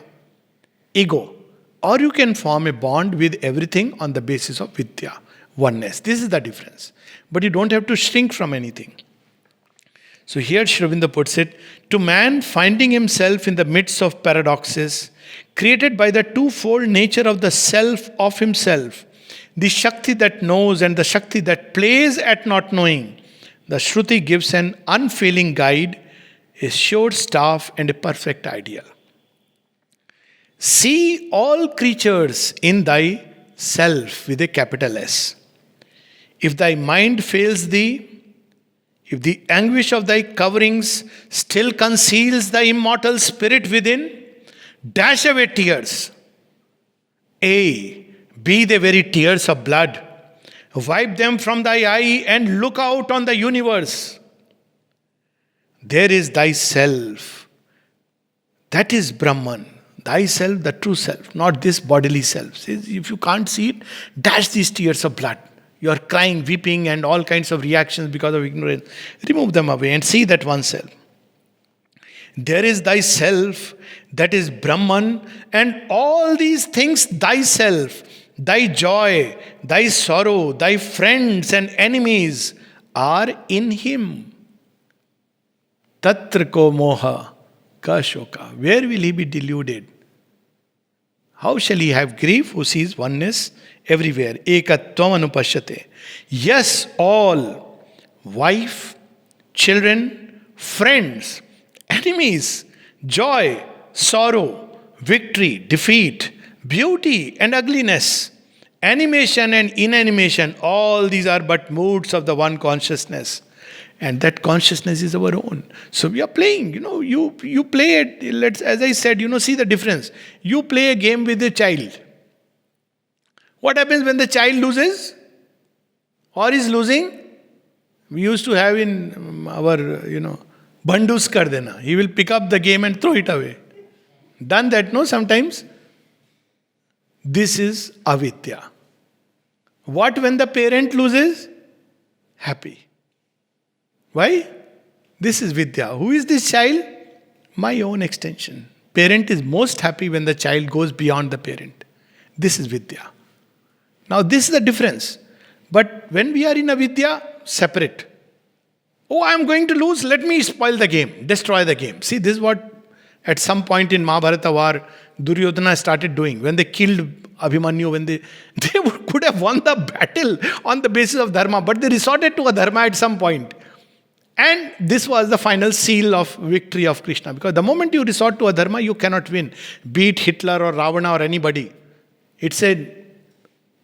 ego. Or you can form a bond with everything on the basis of vidya, oneness. This is the difference. But you don't have to shrink from anything. So here Sri Aurobindo puts it, to man finding himself in the midst of paradoxes, created by the twofold nature of the self of himself, the Shakti that knows and the Shakti that plays at not knowing, the Shruti gives an unfailing guide, a sure staff and a perfect ideal. See all creatures in thy self with a capital S. If thy mind fails thee, if the anguish of thy coverings still conceals the immortal spirit within, dash away tears. Ay, be they very tears of blood. Wipe them from thy eye and look out on the universe. There is thyself. That is Brahman. Thyself, the true self, not this bodily self. If you can't see it, dash these tears of blood. You are crying, weeping, and all kinds of reactions because of ignorance. Remove them away and see that oneself. There is thyself, that is Brahman, and all these things thyself, thy joy, thy sorrow, thy friends and enemies are in him. Tatra ko moha ka shoka. Where will he be deluded? How shall he have grief who sees oneness everywhere? Ekatvam anupashyate. Yes, all, wife, children, friends, enemies, joy, sorrow, victory, defeat, beauty and ugliness, animation and inanimation, all these are but moods of the one consciousness. And that consciousness is our own. So we are playing, you play it. As I said, see the difference. You play a game with a child. What happens when the child loses? Or is losing? We used to have in our, bandus kar dena. He will pick up the game and throw it away. Done that, no, sometimes? This is avidya. What when the parent loses? Happy. Why? This is vidya. Who is this child? My own extension. Parent is most happy when the child goes beyond the parent. This is vidya. Now this is the difference. But when we are in avidya, separate. Oh, I am going to lose. Let me spoil the game. Destroy the game. See, this is what at some point in Mahabharata war, Duryodhana started doing. When they killed Abhimanyu, when they could have won the battle on the basis of dharma, but they resorted to a dharma at some point. And this was the final seal of victory of Krishna. Because the moment you resort to a dharma, you cannot win. Be it Hitler or Ravana or anybody. It's a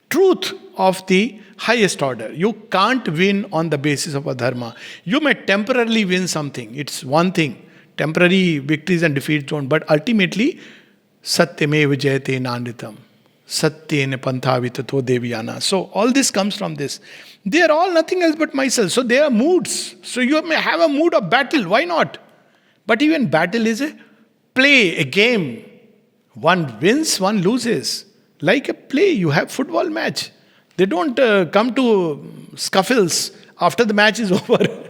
truth of the highest order. You can't win on the basis of a dharma. You may temporarily win something. It's one thing. Temporary victories and defeats don't. But ultimately, satyame vijayate nanritam. Satyena panthavitato devyana. So all this comes from this. They are all nothing else but myself. So they are moods. So you may have a mood of battle. Why not? But even battle is a play, a game. One wins, one loses. Like a play, you have football match. They don't come to scuffles after the match is over.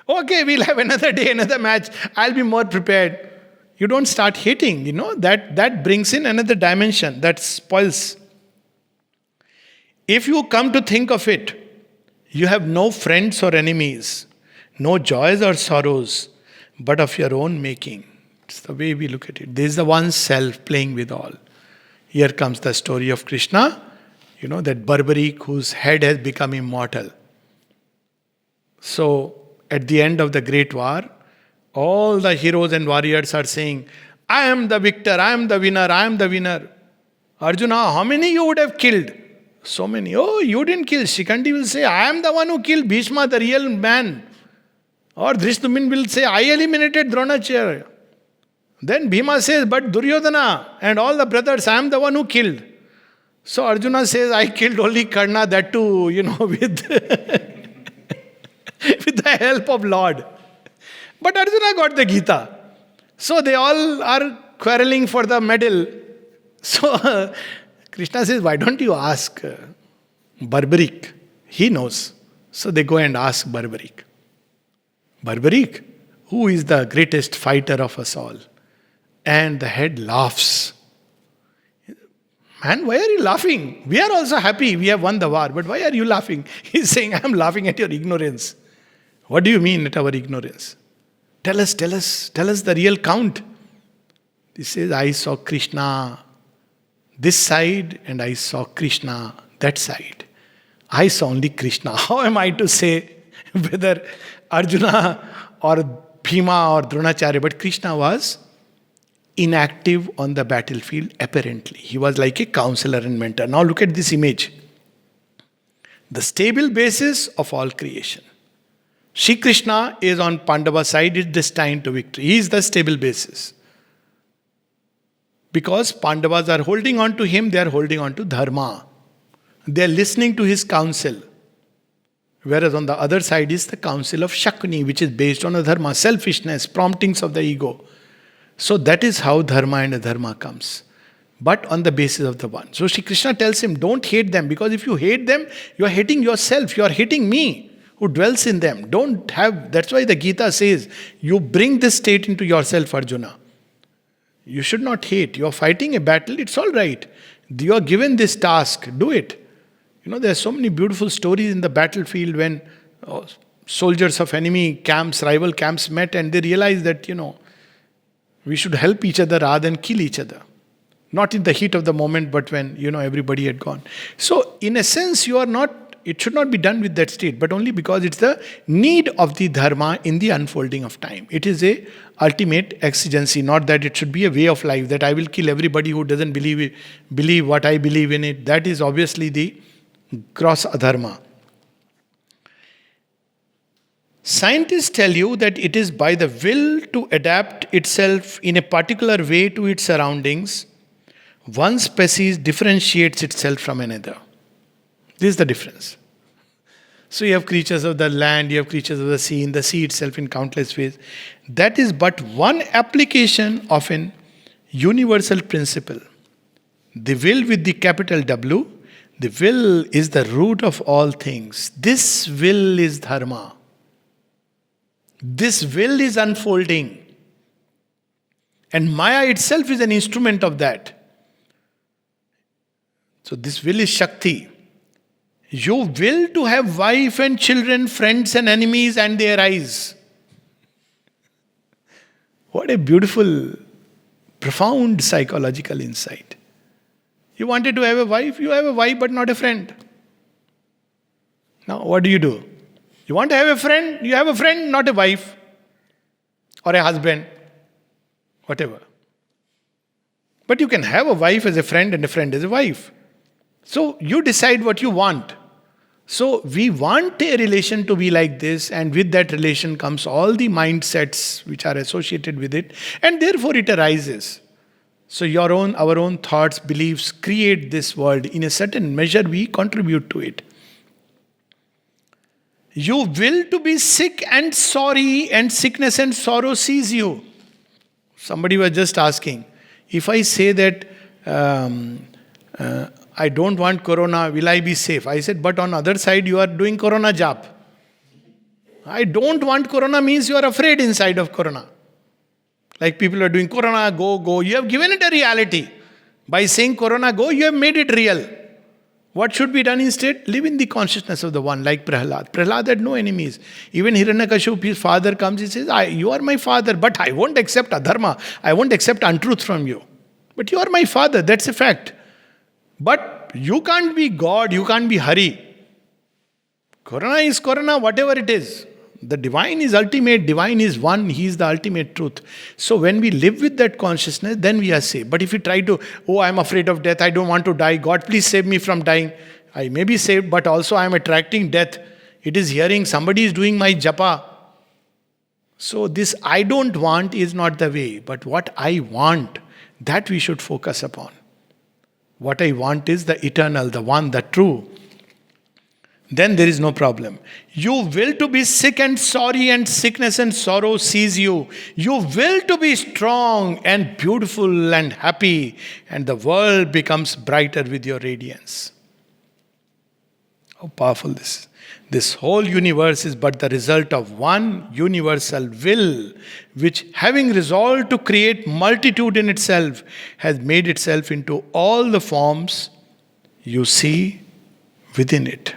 Okay, we'll have another day, another match. I'll be more prepared. You don't start hating, that brings in another dimension, that spoils. If you come to think of it, you have no friends or enemies, no joys or sorrows, but of your own making. It's the way we look at it. This is the one self playing with all. Here comes the story of Krishna, that Barbaric whose head has become immortal. So, at the end of the great war, all the heroes and warriors are saying, I am the victor, I am the winner, I am the winner. Arjuna, how many you would have killed? So many. Oh, you didn't kill. Shikhandi will say, I am the one who killed Bhishma, the real man. Or Drishtumin will say, I eliminated Dronacharya. Then Bhima says, but Duryodhana and all the brothers, I am the one who killed. So Arjuna says, I killed only Karna, that too, with, with the help of Lord. But Arjuna got the Gita. So they all are quarreling for the medal. So Krishna says, why don't you ask Barbaric? He knows. So they go and ask Barbaric. Barbaric, who is the greatest fighter of us all? And the head laughs. Man, why are you laughing? We are also happy we have won the war. But why are you laughing? He's saying, I am laughing at your ignorance. What do you mean at our ignorance? Tell us the real count. He says, I saw Krishna this side and I saw Krishna that side. I saw only Krishna. How am I to say whether Arjuna or Bhima or Dronacharya? But Krishna was inactive on the battlefield, apparently. He was like a counselor and mentor. Now look at this image. The stable basis of all creation. Shri Krishna is on Pandava side, is destined to victory. He is the stable basis. Because Pandavas are holding on to him, they are holding on to Dharma. They are listening to his counsel. Whereas on the other side is the counsel of Shakuni, which is based on a Dharma, selfishness, promptings of the ego. So that is how Dharma and Adharma comes. But on the basis of the one. So Shri Krishna tells him, don't hate them, because if you hate them, you are hating yourself, you are hating me, who dwells in them. That's why the Gita says, you bring this state into yourself, Arjuna. You should not hate. You are fighting a battle, it's all right. You are given this task, do it. There are so many beautiful stories in the battlefield when soldiers of enemy camps, rival camps met and they realized that, we should help each other rather than kill each other. Not in the heat of the moment, but when, everybody had gone. So, in a sense, it should not be done with that state, but only because it's the need of the dharma in the unfolding of time. It is a ultimate exigency, not that it should be a way of life, that I will kill everybody who doesn't believe what I believe in it. That is obviously the gross adharma. Scientists tell you that it is by the will to adapt itself in a particular way to its surroundings, one species differentiates itself from another. This is the difference. So you have creatures of the land, you have creatures of the sea, in the sea itself in countless ways. That is but one application of an universal principle. The will with the capital W, the will is the root of all things. This will is dharma. This will is unfolding. And Maya itself is an instrument of that. So this will is Shakti. You will to have wife and children, friends and enemies, and they arise. What a beautiful, profound psychological insight. You wanted to have a wife, you have a wife but not a friend. Now what do? You want to have a friend, you have a friend, not a wife. Or a husband. Whatever. But you can have a wife as a friend and a friend as a wife. So you decide what you want. So we want a relation to be like this, and with that relation comes all the mindsets which are associated with it, and therefore it arises. So our own thoughts, beliefs create this world. In a certain measure, we contribute to it. You will to be sick and sorry, and sickness and sorrow seize you. Somebody was just asking, if I say that I don't want corona, will I be safe? I said, but on other side you are doing corona job. I don't want corona means you are afraid inside of corona. Like people are doing corona, go, go. You have given it a reality. By saying corona, go, you have made it real. What should be done instead? Live in the consciousness of the one, like Prahlad. Prahlad had no enemies. Even Hiranyakashipu, his father comes, he says, you are my father, but I won't accept adharma. I won't accept untruth from you. But you are my father, that's a fact. But you can't be God, you can't be Hari. Corona is corona, whatever it is. The divine is ultimate, divine is one, he is the ultimate truth. So when we live with that consciousness, then we are safe. But if we try to, I am afraid of death, I don't want to die, God please save me from dying. I may be saved, but also I am attracting death. It is hearing, somebody is doing my japa. So this I don't want is not the way, but what I want, that we should focus upon. What I want is the eternal, the one, the true. Then there is no problem. You will to be sick and sorry, and sickness and sorrow seize you. You will to be strong and beautiful and happy, and the world becomes brighter with your radiance. How powerful this is. This whole universe is but the result of one universal will, which having resolved to create multitude in itself, has made itself into all the forms you see within it.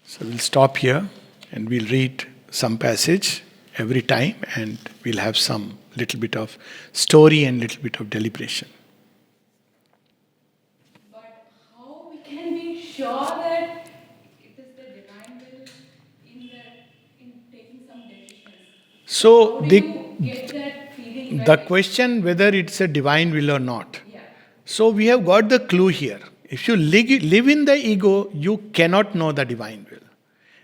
So we'll stop here and we'll read some passage every time, and we'll have some little bit of story and little bit of deliberation. But how we can be sure that it is the divine will in taking some decisions? So How do you get that feeling? the question whether it's a divine will or not. Yeah. So we have got the clue here. If you live in the ego, you cannot know the divine will.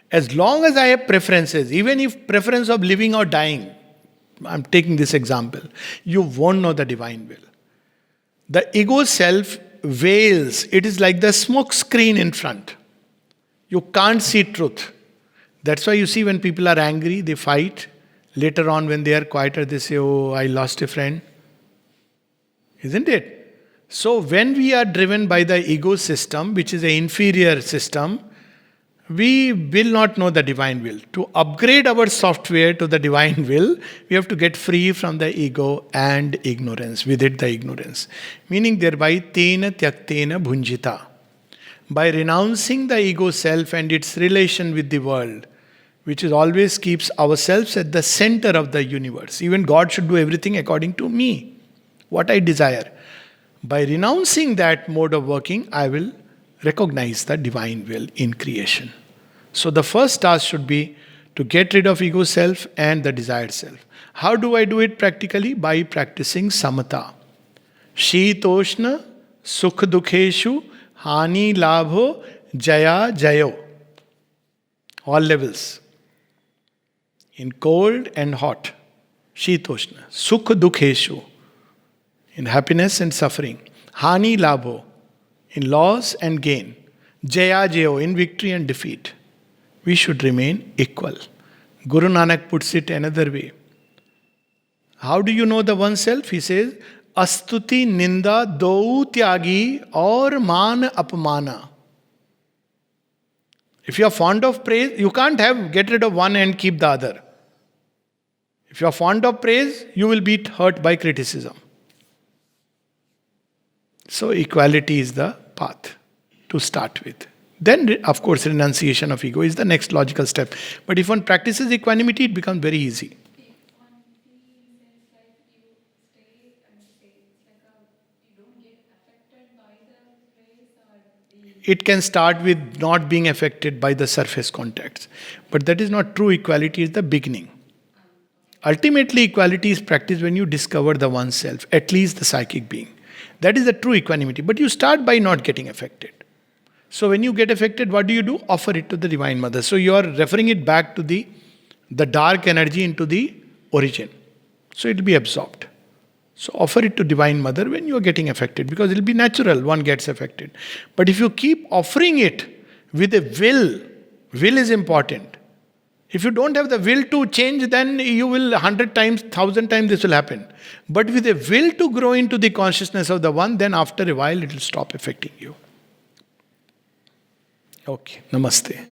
As long as I have preferences, even if preference of living or dying, I'm taking this example, you won't know the divine will. The ego self veils. It is like the smoke screen in front. You can't see truth. That's why you see when people are angry, they fight. Later on when they are quieter, they say, oh, I lost a friend. Isn't it? So when we are driven by the ego system, which is an inferior system, we will not know the divine will. To upgrade our software to the divine will, we have to get free from the ego and ignorance, with it the ignorance. Meaning thereby, tena tyaktena bhunjita. By renouncing the ego self and its relation with the world, which is always keeps ourselves at the center of the universe. Even God should do everything according to me, what I desire. By renouncing that mode of working, I will recognize the divine will in creation. So the first task should be to get rid of ego self and the desired self. How do I do it practically? By practicing samatha. Shitoshna sukh dukheshu hani labho jaya jayo. All levels. In cold and hot. Shitoshna. Sukh dukheshu. In happiness and suffering. Hani labho. In loss and gain. Jaya Jayo, in victory and defeat. We should remain equal. Guru Nanak puts it another way. How do you know the oneself? He says, Astuti Ninda Dou Tyagi or Man Apmana. If you are fond of praise, you can't get rid of one and keep the other. If you are fond of praise, you will be hurt by criticism. So equality is the path to start with. Then, of course, renunciation of ego is the next logical step. But if one practices equanimity, it becomes very easy. It can start with not being affected by the surface contacts. But that is not true. Equality is the beginning. Ultimately, equality is practiced when you discover the oneself, at least the psychic being. That is the true equanimity. But you start by not getting affected. So when you get affected, what do? Offer it to the Divine Mother. So you are referring it back to the dark energy into the origin. So it will be absorbed. So offer it to Divine Mother when you are getting affected, because it will be natural, one gets affected. But if you keep offering it with a will is important. If you don't have the will to change, then you will 100 times, 1,000 times this will happen. But with a will to grow into the consciousness of the One, then after a while it will stop affecting you. Okay, Namaste.